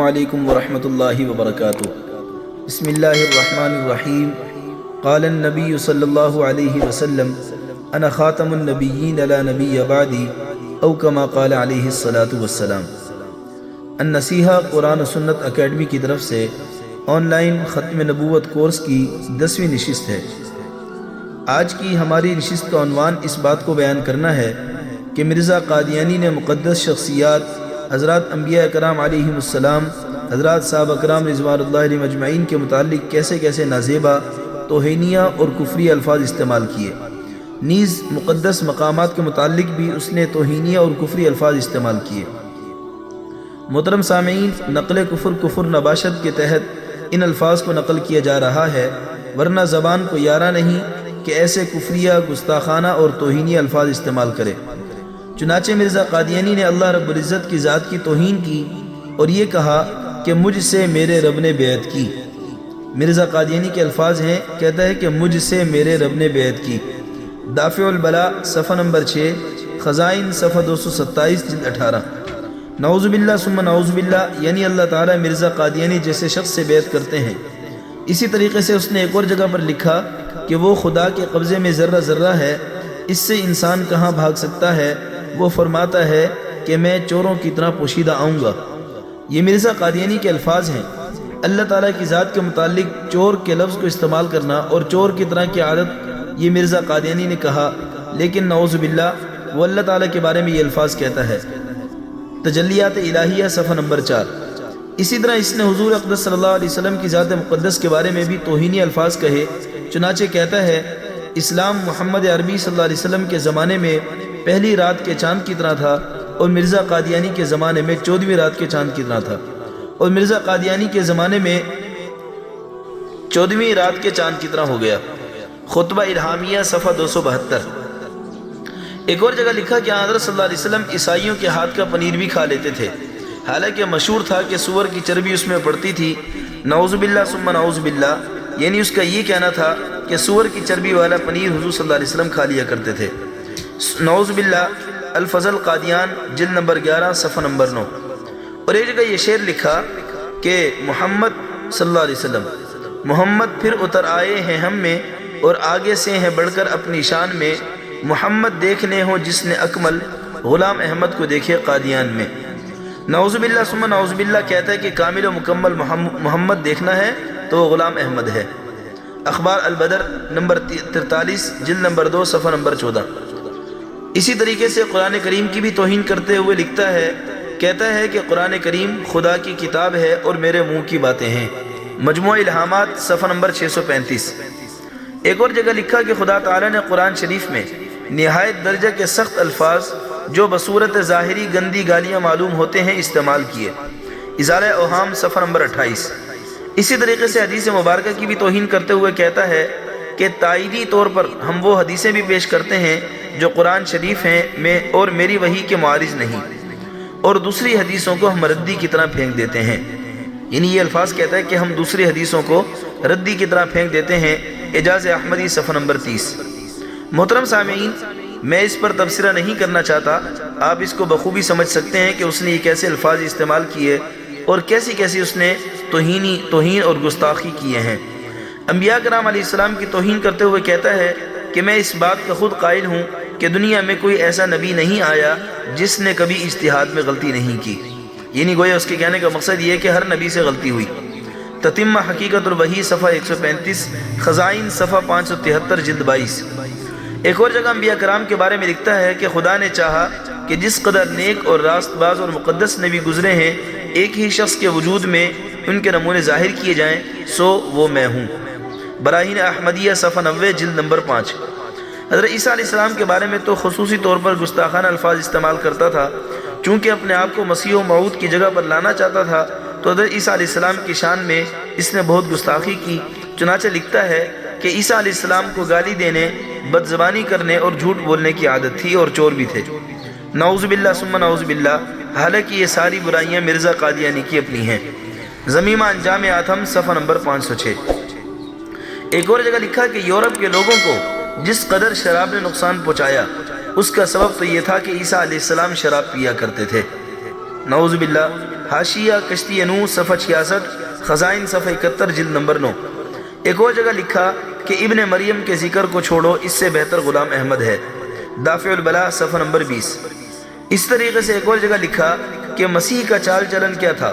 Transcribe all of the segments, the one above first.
علیکم ورحمۃ اللہ وبرکاتہ۔ بسم اللہ الرحمن الرحیم۔ قال النبی صلی اللہ علیہ وسلم انا خاتم النبیین لا نبی بعدی او کما قال علیہ الصلاۃ والسلام۔ النصیحہ قرآن و سنت اکیڈمی کی طرف سے آن لائن ختم نبوت کورس کی 10ویں نشست ہے۔ آج کی ہماری نشست کا عنوان اس بات کو بیان کرنا ہے کہ مرزا قادیانی نے مقدس شخصیات حضرات انبیاء کرام علیہم السلام، حضرات صحابہ کرام رضوان اللہ علیہم اجمعین کے متعلق کیسے کیسے نازیبہ، توہینیہ اور کفری الفاظ استعمال کیے۔ نیز مقدس مقامات کے متعلق بھی اس نے توہینیہ اور کفری الفاظ استعمال کیے۔ محترم سامعین، نقل کفر نباشت کے تحت ان الفاظ کو نقل کیا جا رہا ہے، ورنہ زبان کو یارہ نہیں کہ ایسے کفریہ، گستاخانہ اور توہینی الفاظ استعمال کرے۔ چنانچہ مرزا قادیانی نے اللہ رب العزت کی ذات کی توہین کی اور یہ کہا کہ مجھ سے میرے رب نے بیعت کی۔ مرزا قادیانی کے الفاظ ہیں، کہتا ہے کہ مجھ سے میرے رب نے بیعت کی۔ دافع البلاء صفحہ نمبر 6، خزائن صفحہ 227 جلد 18۔ نعوذ باللہ ثم نعوذ باللہ، یعنی اللہ تعالیٰ مرزا قادیانی جیسے شخص سے بیعت کرتے ہیں۔ اسی طریقے سے اس نے ایک اور جگہ پر لکھا کہ وہ خدا کے قبضے میں ذرہ ذرہ ہے، اس سے انسان کہاں بھاگ سکتا ہے۔ وہ فرماتا ہے کہ میں چوروں کی طرح پوشیدہ آؤں گا۔ یہ مرزا قادیانی کے الفاظ ہیں۔ اللہ تعالیٰ کی ذات کے متعلق چور کے لفظ کو استعمال کرنا اور چور کی طرح کی عادت، یہ مرزا قادیانی نے کہا، لیکن نعوذ باللہ وہ اللہ تعالیٰ کے بارے میں یہ الفاظ کہتا ہے۔ تجلیات الہیہ صفحہ نمبر 4۔ اسی طرح اس نے حضور اقدس صلی اللہ علیہ وسلم کی ذات مقدس کے بارے میں بھی توہینی الفاظ کہے۔ چنانچہ کہتا ہے، اسلام محمد عربی صلی اللہ علیہ وسلم کے زمانے میں پہلی رات کے چاند کی طرح تھا اور مرزا قادیانی کے زمانے میں 14ویں رات کے چاند کی طرح تھا، اور مرزا قادیانی کے زمانے میں 14ویں رات کے چاند کی طرح ہو گیا۔ خطبہ الہامیہ صفحہ 272۔ ایک اور جگہ لکھا کہ حضرت صلی اللہ علیہ وسلم عیسائیوں کے ہاتھ کا پنیر بھی کھا لیتے تھے، حالانکہ مشہور تھا کہ سور کی چربی اس میں پڑتی تھی۔ نعوذ باللہ ثم نعوذ باللہ، یعنی اس کا یہ کہنا تھا کہ سور کی چربی والا پنیر حضور صلی اللہ علیہ وسلم کھا لیا کرتے تھے۔ نعوذ باللہ، الفضل قادیان جلد نمبر 11 صفحہ نمبر 9۔ اور ایک جگہ یہ شعر لکھا کہ محمد صلی اللہ علیہ وسلم، محمد پھر اتر آئے ہیں ہم میں اور آگے سے ہیں بڑھ کر اپنی شان میں، محمد دیکھنے ہو جس نے اکمل، غلام احمد کو دیکھے قادیان میں۔ نعوذ باللہ ثم نعوذ باللہ کہتا ہے کہ کامل و مکمل محمد دیکھنا ہے تو وہ غلام احمد ہے۔ اخبار البدر نمبر 43 جلد نمبر 2 صفحہ نمبر 14۔ اسی طریقے سے قرآن کریم کی بھی توہین کرتے ہوئے لکھتا ہے، کہتا ہے کہ قرآن کریم خدا کی کتاب ہے اور میرے منہ کی باتیں ہیں۔ مجموعہ الہامات صفحہ نمبر 635۔ ایک اور جگہ لکھا کہ خدا تعالیٰ نے قرآن شریف میں نہایت درجہ کے سخت الفاظ جو بصورت ظاہری گندی گالیاں معلوم ہوتے ہیں استعمال کیے۔ ازالہ اوہام صفحہ نمبر 28۔ اسی طریقے سے حدیث مبارکہ کی بھی توہین کرتے ہوئے کہتا ہے کہ تائیدی طور پر ہم وہ حدیثیں بھی پیش کرتے ہیں جو قرآن شریف ہیں میں اور میری وحی کے معارض نہیں، اور دوسری حدیثوں کو ہم ردی کی طرح پھینک دیتے ہیں۔ یعنی یہ الفاظ کہتا ہے کہ ہم دوسری حدیثوں کو ردی کی طرح پھینک دیتے ہیں۔ اعجاز احمدی صفحہ نمبر 30۔ محترم سامعین، میں اس پر تبصرہ نہیں کرنا چاہتا، آپ اس کو بخوبی سمجھ سکتے ہیں کہ اس نے یہ کیسے الفاظ استعمال کیے اور کیسی کیسی اس نے توہین اور گستاخی کیے ہیں۔ انبیاء کرام علیہ السلام کی توہین کرتے ہوئے کہتا ہے کہ میں اس بات کا خود قائل ہوں کہ دنیا میں کوئی ایسا نبی نہیں آیا جس نے کبھی اجتہاد میں غلطی نہیں کی۔ یعنی گویا اس کے کہنے کا مقصد یہ ہے کہ ہر نبی سے غلطی ہوئی۔ تتمہ حقیقت الوحی صفحہ 135، خزائن صفحہ 573 جلد 22۔ ایک اور جگہ انبیاء کرام کے بارے میں لکھتا ہے کہ خدا نے چاہا کہ جس قدر نیک اور راست باز اور مقدس نبی گزرے ہیں ایک ہی شخص کے وجود میں ان کے نمونے ظاہر کیے جائیں، سو وہ میں ہوں۔ براہین احمدیہ صفحہ 90 جلد نمبر 5۔ حضرت عیسیٰ علیہ السلام کے بارے میں تو خصوصی طور پر گستاخانہ الفاظ استعمال کرتا تھا، چونکہ اپنے آپ کو مسیح و موعود کی جگہ پر لانا چاہتا تھا، تو حضرت عیسیٰ علیہ السلام کی شان میں اس نے بہت گستاخی کی۔ چنانچہ لکھتا ہے کہ عیسیٰ علیہ السلام کو گالی دینے، بد زبانی کرنے اور جھوٹ بولنے کی عادت تھی اور چور بھی تھے۔ نعوذ باللہ ثم نعوذ باللہ، حالانکہ یہ ساری برائیاں مرزا قادیانی کی اپنی ہیں۔ ضمیمہ انجام آتم صفحہ نمبر 506۔ ایک اور جگہ لکھا کہ یورپ کے لوگوں کو جس قدر شراب نے نقصان پہنچایا اس کا سبب تو یہ تھا کہ عیسیٰ علیہ السلام شراب پیا کرتے تھے۔ نعوذ باللہ، حاشیہ کشتی نو صفحہ 66، خزائن صفحہ 71 جلد نمبر 9۔ ایک اور جگہ لکھا کہ ابن مریم کے ذکر کو چھوڑو، اس سے بہتر غلام احمد ہے، دافع البلا صفحہ نمبر 20۔ اس طریقے سے ایک اور جگہ لکھا کہ مسیح کا چال چلن کیا تھا،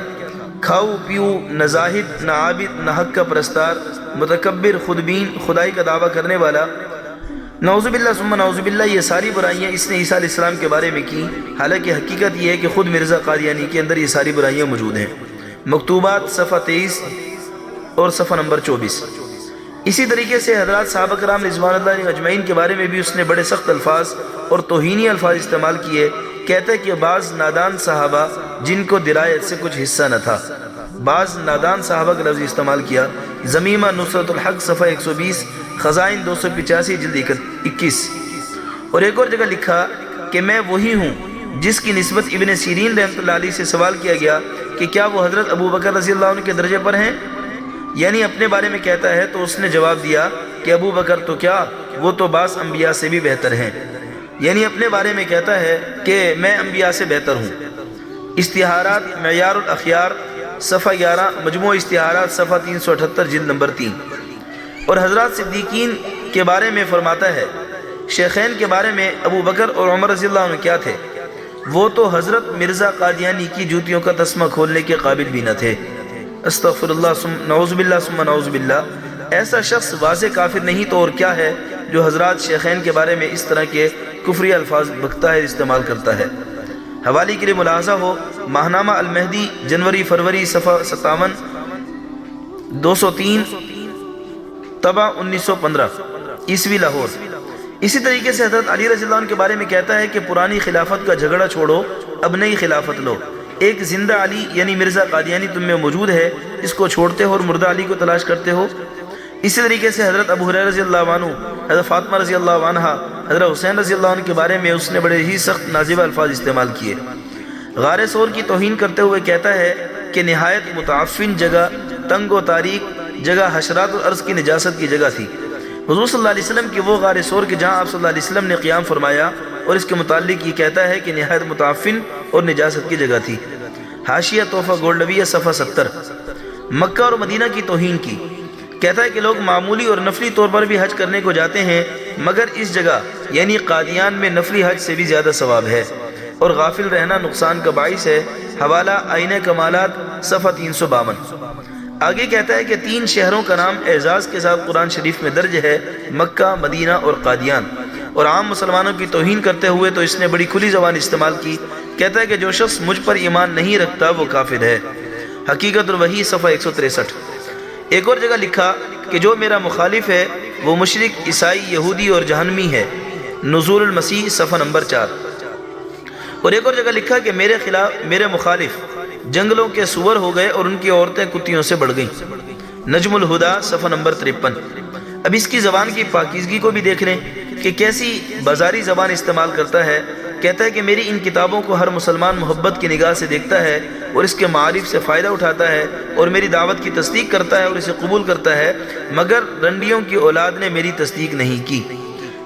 کھاؤ پیو، نہ زاہد نہ عابد نہ حق کا پرستار، متکبر، خودبین، خدائی کا دعویٰ کرنے والا، نعوذ باللہ ثم نعوذ باللہ۔ یہ ساری برائیاں اس نے عیسیٰ علیہ السلام کے بارے میں کی، حالانکہ حقیقت یہ ہے کہ خود مرزا قادیانی کے اندر یہ ساری برائیاں موجود ہیں۔ مکتوبات صفحہ 23 اور صفحہ نمبر 24۔ اسی طریقے سے حضرات صحابہ کرام رضوان اللہ علیہم اجمعین کے بارے میں بھی اس نے بڑے سخت الفاظ اور توہینی الفاظ استعمال کیے۔ کہتا ہے کہ بعض نادان صحابہ جن کو درایت سے کچھ حصہ نہ تھا، بعض نادان صحابہ کا لفظ استعمال کیا۔ زمیمہ نصرت الحق صفحہ 120، خزائن 285 جلد 21۔ اور ایک اور جگہ لکھا کہ میں وہی ہوں جس کی نسبت ابن سیرین رحمۃ اللہ علیہ سے سوال کیا گیا کہ کیا وہ حضرت ابو بکر رضی اللہ عنہ کے درجے پر ہیں، یعنی اپنے بارے میں کہتا ہے، تو اس نے جواب دیا کہ ابو بکر تو کیا، وہ تو بعض انبیاء سے بھی بہتر ہیں، یعنی اپنے بارے میں کہتا ہے کہ میں انبیاء سے بہتر ہوں۔ استحارات معیار الاخیار صفحہ 11، مجموع استحارات صفحہ 378 جلد نمبر 3۔ اور حضرات صدیقین کے بارے میں فرماتا ہے، شیخین کے بارے میں ابو بکر اور عمر رضی اللہ عنہ کیا تھے، وہ تو حضرت مرزا قادیانی کی جوتیوں کا تسمہ کھولنے کے قابل بھی نہ تھے۔ استغفر اللہ، نعوذ باللہ ثم نعوذ باللہ۔ ایسا شخص واضح کافر نہیں تو اور کیا ہے جو حضرات شیخین کے بارے میں اس طرح کے کفری الفاظ بکتا ہے، استعمال کرتا ہے۔ حوالے کے لیے ملاحظہ ہو، ماہنامہ المہدی جنوری فروری صفحہ 57 203 طبع 1915 عیسوی لاہور۔ اسی طریقے سے حضرت علی رضی اللہ عنہ کے بارے میں کہتا ہے کہ پرانی خلافت کا جھگڑا چھوڑو، اب نئی خلافت لو۔ ایک زندہ علی یعنی مرزا قادیانی تم میں موجود ہے، اس کو چھوڑتے ہو اور مردہ علی کو تلاش کرتے ہو۔ اسی طریقے سے حضرت ابو ہریرہ رضی اللہ عنہ، حضرت فاطمہ رضی اللہ عنہ، حضرت حسین رضی اللہ عنہ کے بارے میں اس نے بڑے ہی سخت نازیبہ الفاظ استعمال کیے۔ غار ثور کی توہین کرتے ہوئے کہتا ہے کہ نہایت متعفن جگہ، تنگ و تاریک جگہ، حشرات اور عرض کی نجاست کی جگہ تھی۔ حضور صلی اللہ علیہ وسلم کی وہ غار ثور کہ جہاں آپ صلی اللہ علیہ وسلم نے قیام فرمایا، اور اس کے متعلق یہ کہتا ہے کہ نہایت متعفن اور نجاست کی جگہ تھی۔ حاشیہ تحفہ گولڈویہ صفحہ 70۔ مکہ اور مدینہ کی توہین کی، کہتا ہے کہ لوگ معمولی اور نفلی طور پر بھی حج کرنے کو جاتے ہیں، مگر اس جگہ یعنی قادیان میں نفلی حج سے بھی زیادہ ثواب ہے، اور غافل رہنا نقصان کا باعث ہے۔ حوالہ آئینہ کمالات صفحہ 352۔ آگے کہتا ہے کہ 3 شہروں کا نام اعزاز کے ساتھ قرآن شریف میں درج ہے، مکہ، مدینہ اور قادیان، اور عام مسلمانوں کی توہین کرتے ہوئے تو اس نے بڑی کھلی زبان استعمال کی۔ کہتا ہے کہ جو شخص مجھ پر ایمان نہیں رکھتا وہ کافر ہے، حقیقت الوحی صفحہ 163۔ ایک اور جگہ لکھا کہ جو میرا مخالف ہے وہ مشرک، عیسائی، یہودی اور جہنمی ہے، نزول المسیح صفحہ نمبر 4۔ اور ایک اور جگہ لکھا کہ میرے مخالف جنگلوں کے سور ہو گئے اور ان کی عورتیں کتیوں سے بڑھ گئیں، نجم الہدا صفحہ نمبر 53۔ اب اس کی زبان کی پاکیزگی کو بھی دیکھ لیں کہ کیسی بازاری زبان استعمال کرتا ہے۔ کہتا ہے کہ میری ان کتابوں کو ہر مسلمان محبت کی نگاہ سے دیکھتا ہے اور اس کے معارف سے فائدہ اٹھاتا ہے اور میری دعوت کی تصدیق کرتا ہے اور اسے قبول کرتا ہے، مگر رنڈیوں کی اولاد نے میری تصدیق نہیں کی۔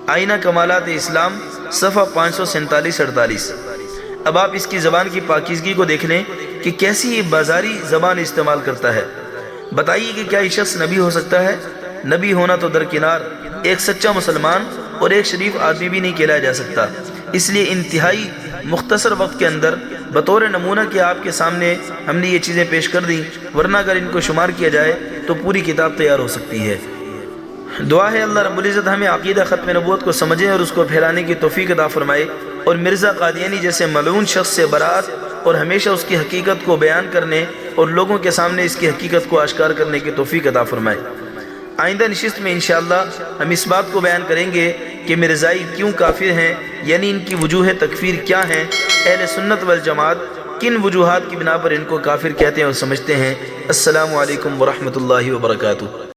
آئینہ کمالات اسلام صفحہ 547-48۔ اب آپ اس کی زبان کی پاکیزگی کو دیکھ لیں کہ کیسی بازاری زبان استعمال کرتا ہے۔ بتائیے کہ کیا یہ شخص نبی ہو سکتا ہے؟ نبی ہونا تو درکنار، ایک سچا مسلمان اور ایک شریف آدمی بھی نہیں کہلایا جا سکتا۔ اس لیے انتہائی مختصر وقت کے اندر بطور نمونہ کہ آپ کے سامنے ہم نے یہ چیزیں پیش کر دیں، ورنہ اگر ان کو شمار کیا جائے تو پوری کتاب تیار ہو سکتی ہے۔ دعا ہے اللہ رب العزت ہمیں عقیدہ ختم نبوت کو سمجھیں اور اس کو پھیلانے کی توفیق عطا فرمائے، اور مرزا قادیانی جیسے ملعون شخص سے برات اور ہمیشہ اس کی حقیقت کو بیان کرنے اور لوگوں کے سامنے اس کی حقیقت کو آشکار کرنے کی توفیق عطا فرمائے۔ آئندہ نشست میں انشاءاللہ ہم اس بات کو بیان کریں گے کہ مرزائی کیوں کافر ہیں، یعنی ان کی وجوہ تکفیر کیا ہیں، اہل سنت والجماعت کن وجوہات کی بنا پر ان کو کافر کہتے ہیں اور سمجھتے ہیں۔ السلام علیکم ورحمۃ اللہ وبرکاتہ۔